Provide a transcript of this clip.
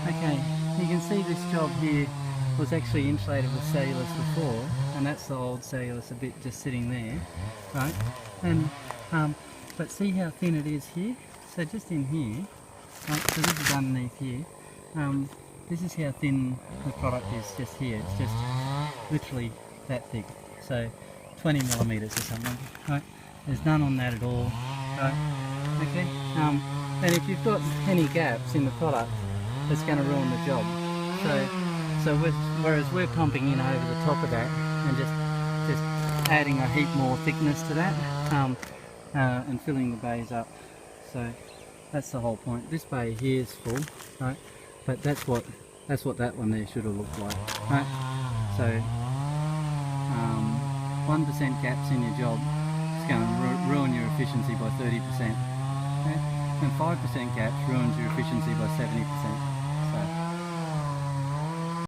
Okay, you can see this job here was actually insulated with cellulose before, and that's the old cellulose a bit just sitting there, right? And but see how thin it is here? So just in here, right, so this is underneath here. This is how thin the product is just here. It's just literally that thick. So 20 millimeters or something, right? There's none on that at all, right? Okay. And if you've got any gaps in the product, it's going to ruin the job. Whereas we're pumping in over the top of that and just adding a heap more thickness to that, and filling the bays up. So that's the whole point. This bay here is full, right? But that's what that one there should have looked like, right? So 1% gaps in your job is going to ruin your efficiency by 30%. Okay? And 5% gaps ruins your efficiency by